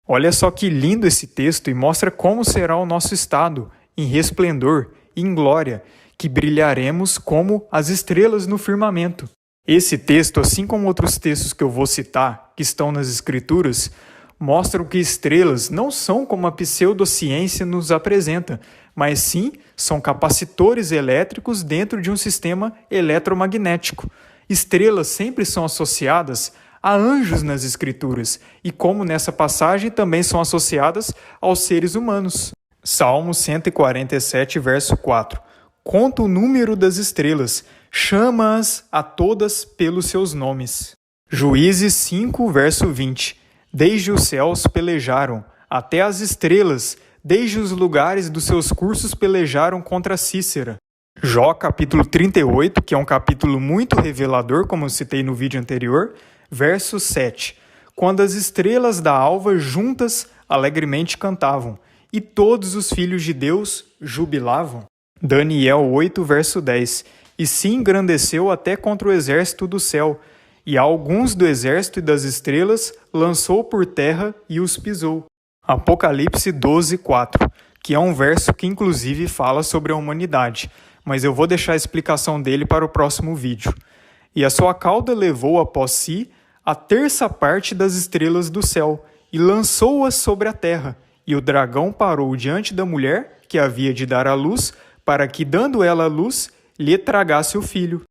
Olha só que lindo esse texto e mostra como será o nosso estado, em resplendor, em glória, que brilharemos como as estrelas no firmamento. Esse texto, assim como outros textos que eu vou citar, que estão nas Escrituras, mostram que estrelas não são como a pseudociência nos apresenta, mas sim são capacitores elétricos dentro de um sistema eletromagnético. Estrelas sempre são associadas a anjos nas Escrituras, e como nessa passagem também são associadas aos seres humanos. Salmo 147, verso 4. Conta o número das estrelas, chama-as a todas pelos seus nomes. Juízes 5, verso 20. Desde os céus pelejaram, até as estrelas, desde os lugares dos seus cursos pelejaram contra Cícera. Jó capítulo 38, que é um capítulo muito revelador, como eu citei no vídeo anterior, verso 7. Quando as estrelas da alva juntas alegremente cantavam, e todos os filhos de Deus jubilavam. Daniel 8, verso 10. E se engrandeceu até contra o exército do céu, e a alguns do exército e das estrelas lançou por terra e os pisou. Apocalipse 12:4, que é um verso que inclusive fala sobre a humanidade, mas eu vou deixar a explicação dele para o próximo vídeo. E a sua cauda levou após si a terça parte das estrelas do céu, e lançou-as sobre a terra, e o dragão parou diante da mulher, que havia de dar à luz, para que, dando ela a luz, lhe tragasse o filho.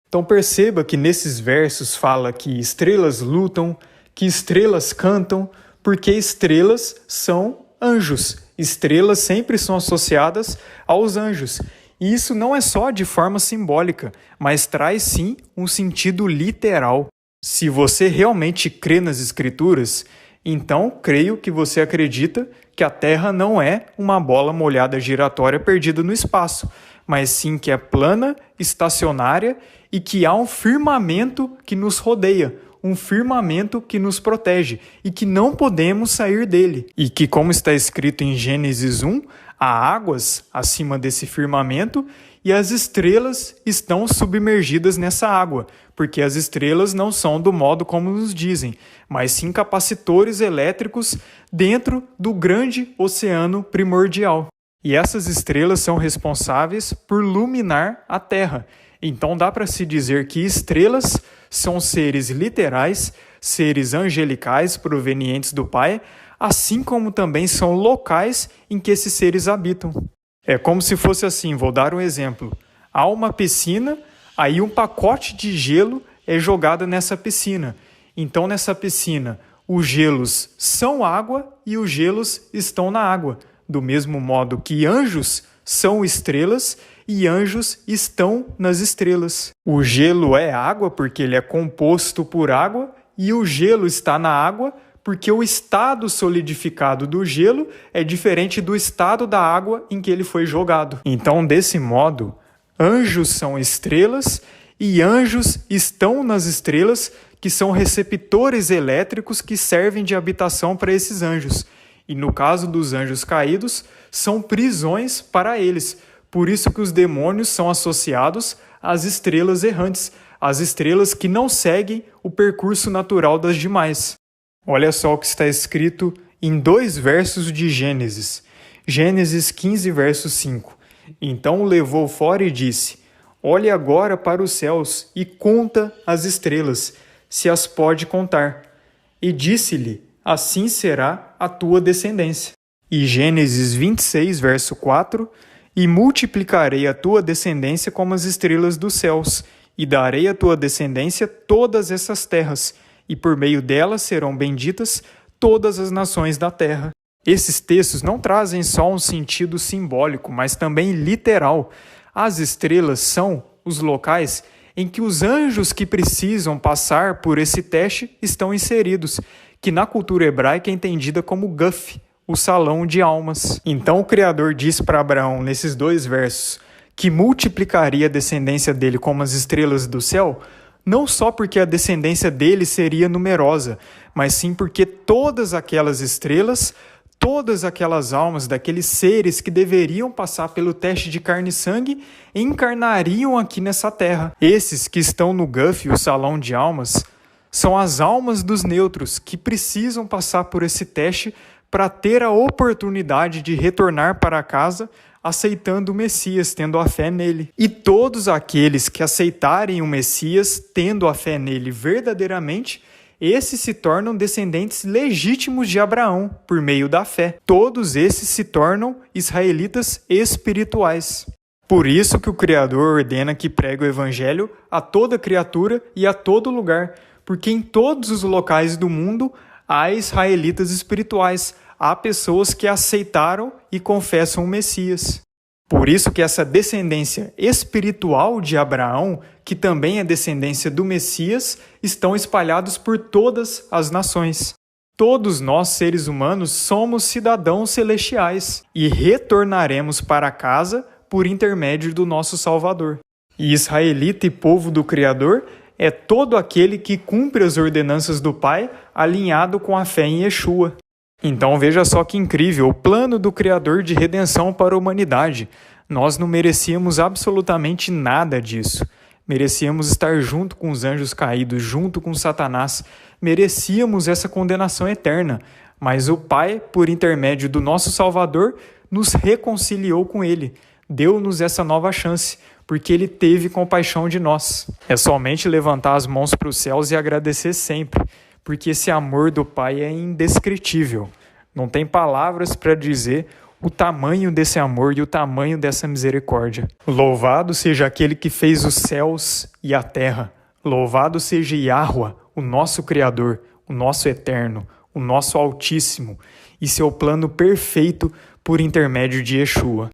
Então perceba que nesses versos fala que estrelas lutam, que estrelas cantam, porque estrelas são anjos. Estrelas sempre são associadas aos anjos. E isso não é só de forma simbólica, mas traz sim um sentido literal. Se você realmente crê nas Escrituras, então creio que você acredita que a Terra não é uma bola molhada giratória perdida no espaço, mas sim que é plana, estacionária e que há um firmamento que nos rodeia, um firmamento que nos protege e que não podemos sair dele. E que, como está escrito em Gênesis 1, há águas acima desse firmamento e as estrelas estão submergidas nessa água, porque as estrelas não são do modo como nos dizem, mas sim capacitores elétricos dentro do grande oceano primordial. E essas estrelas são responsáveis por iluminar a Terra. Então dá para se dizer que estrelas são seres literais, seres angelicais provenientes do Pai, assim como também são locais em que esses seres habitam. É como se fosse assim, vou dar um exemplo. Há uma piscina, aí um pacote de gelo é jogado nessa piscina. Então nessa piscina, os gelos são água e os gelos estão na água. Do mesmo modo que anjos são estrelas e anjos estão nas estrelas. O gelo é água porque ele é composto por água e o gelo está na água porque o estado solidificado do gelo é diferente do estado da água em que ele foi jogado. Então, desse modo, anjos são estrelas e anjos estão nas estrelas, que são receptores elétricos que servem de habitação para esses anjos. E no caso dos anjos caídos, são prisões para eles. Por isso que os demônios são associados às estrelas errantes, às estrelas que não seguem o percurso natural das demais. Olha só o que está escrito em 2 versos de Gênesis. Gênesis 15, verso 5. Então o levou fora e disse: Olhe agora para os céus e conta as estrelas, se as pode contar. E disse-lhe: Assim será a tua descendência. E Gênesis 26, verso 4. E multiplicarei a tua descendência como as estrelas dos céus, e darei à tua descendência todas essas terras, e por meio delas serão benditas todas as nações da terra. Esses textos não trazem só um sentido simbólico, mas também literal. As estrelas são os locais em que os anjos que precisam passar por esse teste estão inseridos, que na cultura hebraica é entendida como Guf, o salão de almas. Então o Criador diz para Abraão, nesses 2 versos, que multiplicaria a descendência dele como as estrelas do céu, não só porque a descendência dele seria numerosa, mas sim porque todas aquelas estrelas, todas aquelas almas daqueles seres que deveriam passar pelo teste de carne e sangue, encarnariam aqui nessa terra. Esses que estão no Guf, o salão de almas, são as almas dos neutros que precisam passar por esse teste para ter a oportunidade de retornar para casa aceitando o Messias, tendo a fé nele. E todos aqueles que aceitarem o Messias, tendo a fé nele verdadeiramente, esses se tornam descendentes legítimos de Abraão, por meio da fé. Todos esses se tornam israelitas espirituais. Por isso que o Criador ordena que pregue o Evangelho a toda criatura e a todo lugar, porque em todos os locais do mundo há israelitas espirituais, há pessoas que aceitaram e confessam o Messias. Por isso que essa descendência espiritual de Abraão, que também é descendência do Messias, estão espalhados por todas as nações. Todos nós, seres humanos, somos cidadãos celestiais e retornaremos para casa por intermédio do nosso Salvador. E israelita e povo do Criador é todo aquele que cumpre as ordenanças do Pai, alinhado com a fé em Yeshua. Então veja só que incrível, o plano do Criador de redenção para a humanidade. Nós não merecíamos absolutamente nada disso. merecíamos estar junto com os anjos caídos, junto com Satanás, merecíamos essa condenação eterna, mas o Pai, por intermédio do nosso Salvador, nos reconciliou com Ele, deu-nos essa nova chance, porque Ele teve compaixão de nós. É somente levantar as mãos para os céus e agradecer sempre, porque esse amor do Pai é indescritível. Não tem palavras para dizer o tamanho desse amor e o tamanho dessa misericórdia. Louvado seja aquele que fez os céus e a terra. Louvado seja Yahweh, o nosso Criador, o nosso Eterno, o nosso Altíssimo, e seu plano perfeito por intermédio de Yeshua.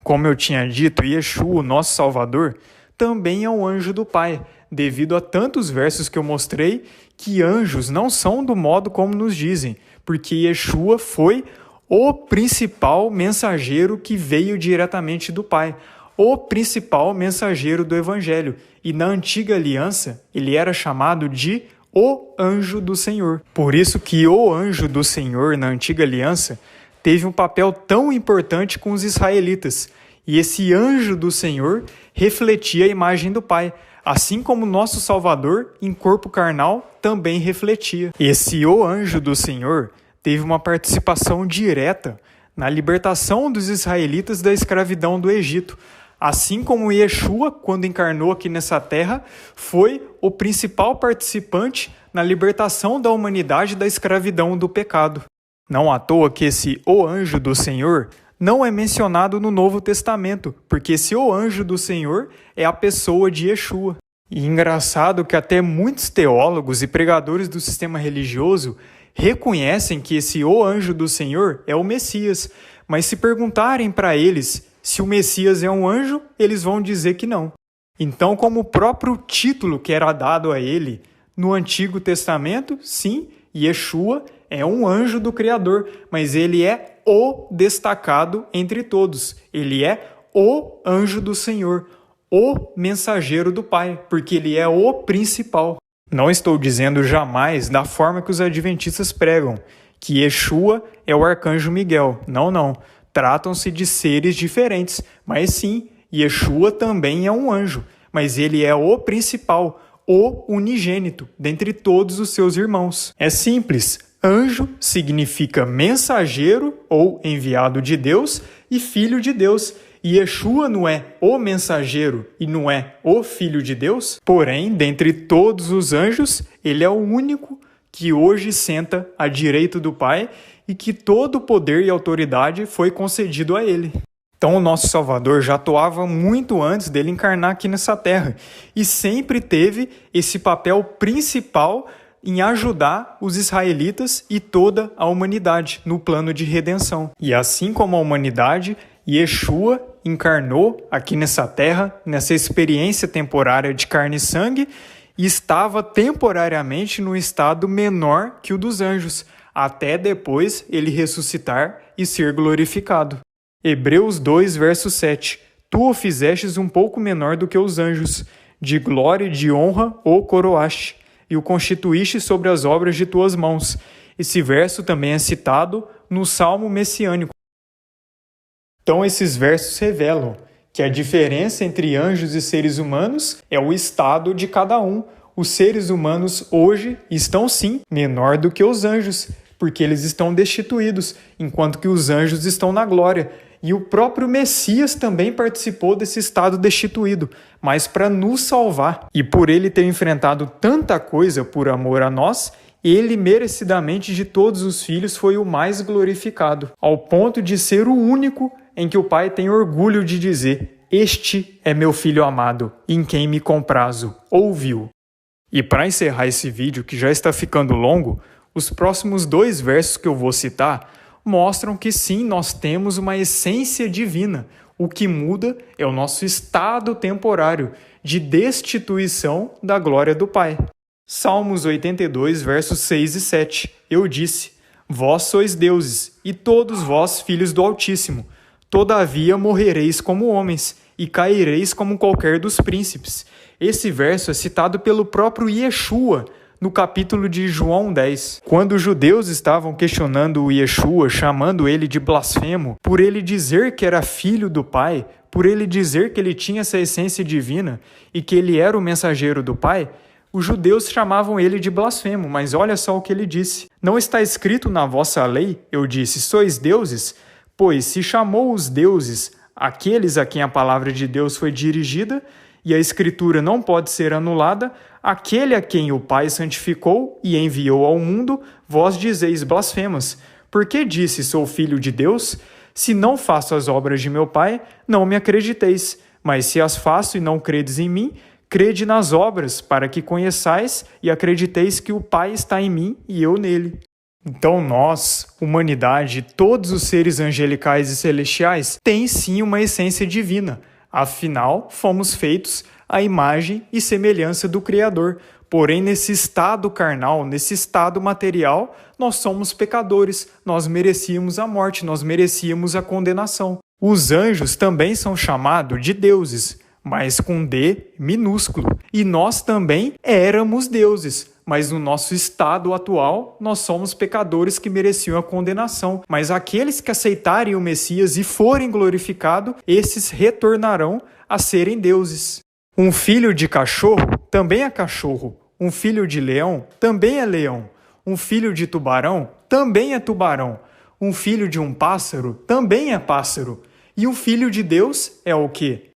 Como eu tinha dito, Yeshua, o nosso Salvador, também é um anjo do Pai, devido a tantos versos que eu mostrei que anjos não são do modo como nos dizem, porque Yeshua foi o principal mensageiro que veio diretamente do Pai, o principal mensageiro do Evangelho. E na Antiga Aliança, ele era chamado de o Anjo do Senhor. Por isso que o Anjo do Senhor, na Antiga Aliança, teve um papel tão importante com os israelitas. E esse Anjo do Senhor refletia a imagem do Pai, assim como nosso Salvador, em corpo carnal, também refletia. Esse o Anjo do Senhor teve uma participação direta na libertação dos israelitas da escravidão do Egito, assim como Yeshua, quando encarnou aqui nessa terra, foi o principal participante na libertação da humanidade da escravidão do pecado. Não à toa que esse o Anjo do Senhor não é mencionado no Novo Testamento, porque esse o Anjo do Senhor é a pessoa de Yeshua. E engraçado que até muitos teólogos e pregadores do sistema religioso reconhecem que esse o Anjo do Senhor é o Messias, mas se perguntarem para eles se o Messias é um anjo, eles vão dizer que não. Então, como o próprio título que era dado a ele no Antigo Testamento, sim, Yeshua é um anjo do Criador, mas ele é o destacado entre todos. Ele é o anjo do Senhor, o mensageiro do Pai, porque ele é o principal. Não estou dizendo jamais da forma que os adventistas pregam, que Yeshua é o arcanjo Miguel. Não. Tratam-se de seres diferentes, mas sim, Yeshua também é um anjo, mas ele é o principal, o unigênito, dentre todos os seus irmãos. É simples, anjo significa mensageiro ou enviado de Deus e filho de Deus. E Yeshua não é o mensageiro e não é o Filho de Deus? Porém, dentre todos os anjos, ele é o único que hoje senta à direita do Pai e que todo o poder e autoridade foi concedido a ele. Então, o nosso Salvador já atuava muito antes dele encarnar aqui nessa terra e sempre teve esse papel principal em ajudar os israelitas e toda a humanidade no plano de redenção. E assim como a humanidade, Yeshua encarnou aqui nessa terra, nessa experiência temporária de carne e sangue, e estava temporariamente no estado menor que o dos anjos, até depois ele ressuscitar e ser glorificado. Hebreus 2, verso 7. Tu o fizestes um pouco menor do que os anjos, de glória e de honra o coroaste, e o constituíste sobre as obras de tuas mãos. Esse verso também é citado no Salmo messiânico. Então, esses versos revelam que a diferença entre anjos e seres humanos é o estado de cada um. Os seres humanos hoje estão, sim, menor do que os anjos, porque eles estão destituídos, enquanto que os anjos estão na glória. E o próprio Messias também participou desse estado destituído, mas para nos salvar. E por ele ter enfrentado tanta coisa por amor a nós, ele merecidamente de todos os filhos foi o mais glorificado, ao ponto de ser o único em que o Pai tem orgulho de dizer: este é meu filho amado, em quem me comprazo, ouviu. E para encerrar esse vídeo, que já está ficando longo, os próximos 2 versos que eu vou citar mostram que sim, nós temos uma essência divina. O que muda é o nosso estado temporário de destituição da glória do Pai. Salmos 82, versos 6 e 7. Eu disse: vós sois deuses, e todos vós filhos do Altíssimo. Todavia morrereis como homens, e caireis como qualquer dos príncipes. Esse verso é citado pelo próprio Yeshua no capítulo de João 10. Quando os judeus estavam questionando o Yeshua, chamando ele de blasfemo, por ele dizer que era filho do Pai, por ele dizer que ele tinha essa essência divina e que ele era o mensageiro do Pai, os judeus chamavam ele de blasfemo, mas olha só o que ele disse. Não está escrito na vossa lei, eu disse, sois deuses? Pois se chamou os deuses aqueles a quem a palavra de Deus foi dirigida, e a Escritura não pode ser anulada, aquele a quem o Pai santificou e enviou ao mundo, vós dizeis blasfemas. Por que disse, sou filho de Deus? Se não faço as obras de meu Pai, não me acrediteis. Mas se as faço e não credes em mim, crede nas obras, para que conheçais e acrediteis que o Pai está em mim e eu nele. Então nós, humanidade, todos os seres angelicais e celestiais, têm sim uma essência divina. Afinal, fomos feitos à imagem e semelhança do Criador. Porém, nesse estado carnal, nesse estado material, nós somos pecadores, nós merecíamos a morte, nós merecíamos a condenação. Os anjos também são chamados de deuses, mas com D minúsculo. E nós também éramos deuses, mas no nosso estado atual, nós somos pecadores que mereciam a condenação. Mas aqueles que aceitarem o Messias e forem glorificados, esses retornarão a serem deuses. Um filho de cachorro também é cachorro. Um filho de leão também é leão. Um filho de tubarão também é tubarão. Um filho de um pássaro também é pássaro. E um filho de Deus é o quê?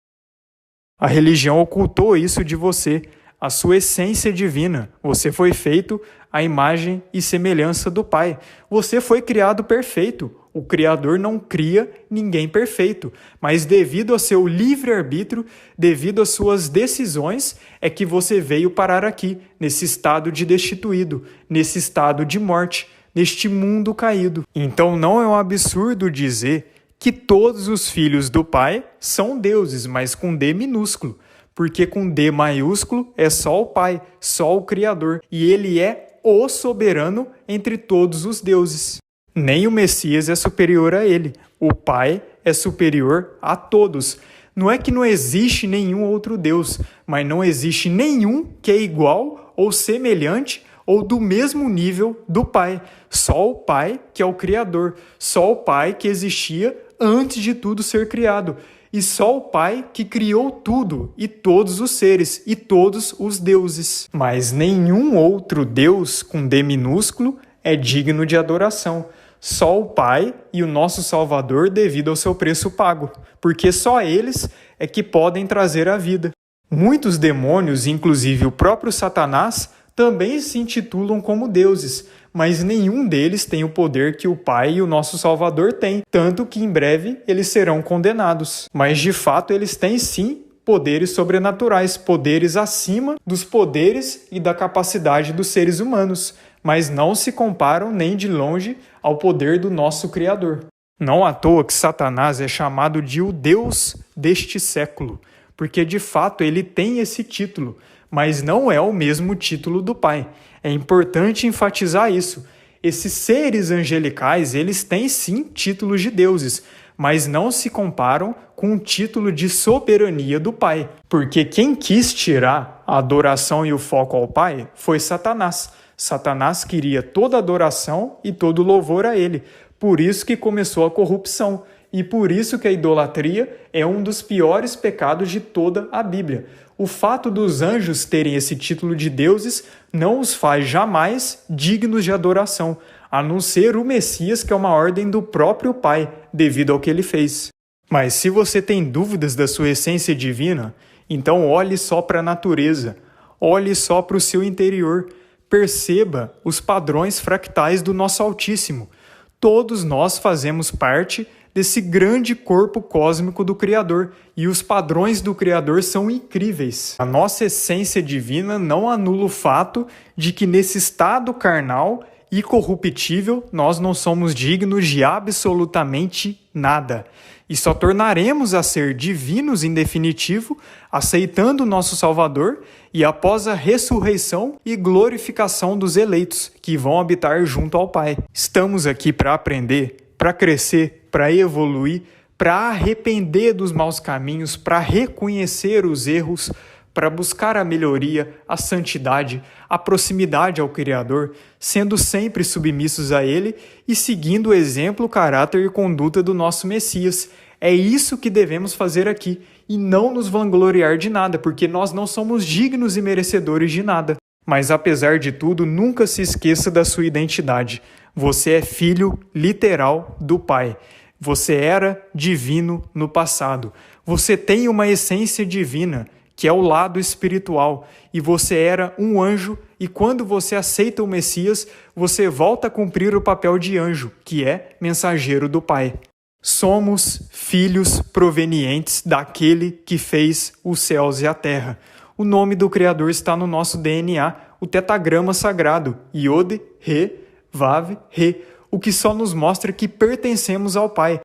A religião ocultou isso de você, a sua essência divina. Você foi feito à imagem e semelhança do Pai. Você foi criado perfeito. O Criador não cria ninguém perfeito, mas devido ao seu livre-arbítrio, devido às suas decisões, é que você veio parar aqui, nesse estado de destituído, nesse estado de morte, neste mundo caído. Então não é um absurdo dizer que todos os filhos do Pai são deuses, mas com D minúsculo, porque com D maiúsculo é só o Pai, só o Criador, e ele é o soberano entre todos os deuses. Nem o Messias é superior a ele, o Pai é superior a todos. Não é que não existe nenhum outro Deus, mas não existe nenhum que é igual ou semelhante ou do mesmo nível do Pai. Só o Pai que é o Criador, só o Pai que existia antes de tudo ser criado, e só o Pai que criou tudo e todos os seres e todos os deuses. Mas nenhum outro Deus com D minúsculo é digno de adoração. Só o Pai e o nosso Salvador devido ao seu preço pago, porque só eles é que podem trazer a vida. Muitos demônios, inclusive o próprio Satanás, também se intitulam como deuses, mas nenhum deles tem o poder que o Pai e o nosso Salvador têm, tanto que em breve eles serão condenados. Mas de fato eles têm sim poderes sobrenaturais, poderes acima dos poderes e da capacidade dos seres humanos, mas não se comparam nem de longe ao poder do nosso Criador. Não à toa que Satanás é chamado de o Deus deste século, porque de fato ele tem esse título, mas não é o mesmo título do Pai. É importante enfatizar isso. Esses seres angelicais, eles têm sim títulos de deuses, mas não se comparam com o título de soberania do Pai, porque quem quis tirar a adoração e o foco ao Pai foi Satanás. Satanás queria toda adoração e todo louvor a ele. Por isso que começou a corrupção. E por isso que a idolatria é um dos piores pecados de toda a Bíblia. O fato dos anjos terem esse título de deuses não os faz jamais dignos de adoração, a não ser o Messias, que é uma ordem do próprio Pai, devido ao que ele fez. Mas se você tem dúvidas da sua essência divina, então olhe só para a natureza, olhe só para o seu interior. Perceba os padrões fractais do nosso Altíssimo. Todos nós fazemos parte desse grande corpo cósmico do Criador, e os padrões do Criador são incríveis. A nossa essência divina não anula o fato de que nesse estado carnal e corruptível nós não somos dignos de absolutamente nada. E só tornaremos a ser divinos em definitivo, aceitando o nosso Salvador e após a ressurreição e glorificação dos eleitos, que vão habitar junto ao Pai. Estamos aqui para aprender, para crescer, para evoluir, para arrepender dos maus caminhos, para reconhecer os erros, para buscar a melhoria, a santidade, a proximidade ao Criador, sendo sempre submissos a Ele e seguindo o exemplo, caráter e conduta do nosso Messias. É isso que devemos fazer aqui e não nos vangloriar de nada, porque nós não somos dignos e merecedores de nada. Mas apesar de tudo, nunca se esqueça da sua identidade. Você é filho literal do Pai. Você era divino no passado. Você tem uma essência divina, que é o lado espiritual, e você era um anjo, e quando você aceita o Messias, você volta a cumprir o papel de anjo, que é mensageiro do Pai. Somos filhos provenientes daquele que fez os céus e a terra. O nome do Criador está no nosso DNA, o tetagrama sagrado, Yod, Re, Vav, Re, o que só nos mostra que pertencemos ao Pai.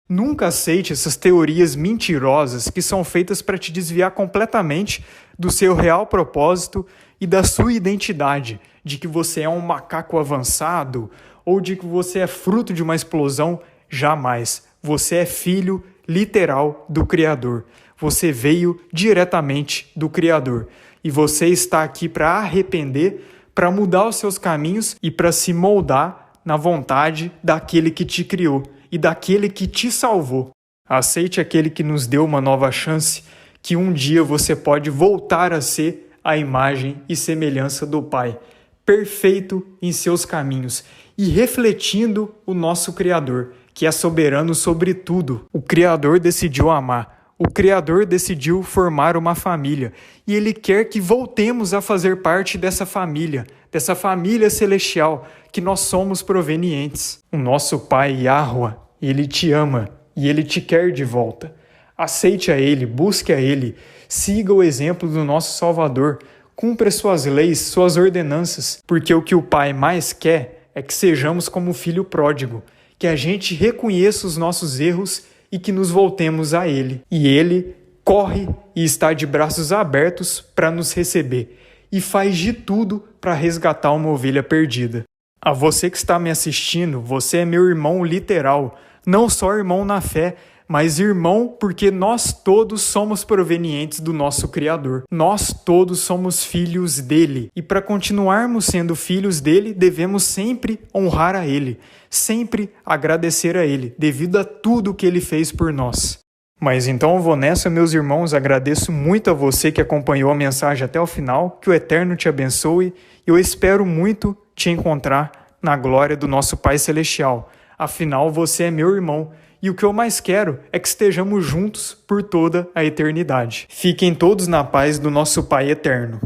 Nunca aceite essas teorias mentirosas que são feitas para te desviar completamente do seu real propósito e da sua identidade, de que você é um macaco avançado ou de que você é fruto de uma explosão. Jamais. Você é filho literal do Criador. Você veio diretamente do Criador. E você está aqui para arrepender, para mudar os seus caminhos e para se moldar na vontade daquele que te criou e daquele que te salvou. Aceite aquele que nos deu uma nova chance, que um dia você pode voltar a ser a imagem e semelhança do Pai, perfeito em seus caminhos e refletindo o nosso Criador, que é soberano sobre tudo. O Criador decidiu amar. O Criador decidiu formar uma família e Ele quer que voltemos a fazer parte dessa família celestial que nós somos provenientes. O nosso Pai Yahweh, Ele te ama e Ele te quer de volta. Aceite a Ele, busque a Ele, siga o exemplo do nosso Salvador, cumpra suas leis, suas ordenanças, porque o que o Pai mais quer é que sejamos como o filho pródigo, que a gente reconheça os nossos erros e que nos voltemos a Ele. E Ele corre e está de braços abertos para nos receber e faz de tudo para resgatar uma ovelha perdida. A você que está me assistindo, você é meu irmão literal, não só irmão na fé, mas irmão porque nós todos somos provenientes do nosso Criador. Nós todos somos filhos dele. E para continuarmos sendo filhos dele, devemos sempre honrar a ele, sempre agradecer a ele, devido a tudo que ele fez por nós. Mas então eu vou nessa, meus irmãos, agradeço muito a você que acompanhou a mensagem até o final, que o Eterno te abençoe e eu espero muito te encontrar na glória do nosso Pai Celestial. Afinal, você é meu irmão e o que eu mais quero é que estejamos juntos por toda a eternidade. Fiquem todos na paz do nosso Pai Eterno.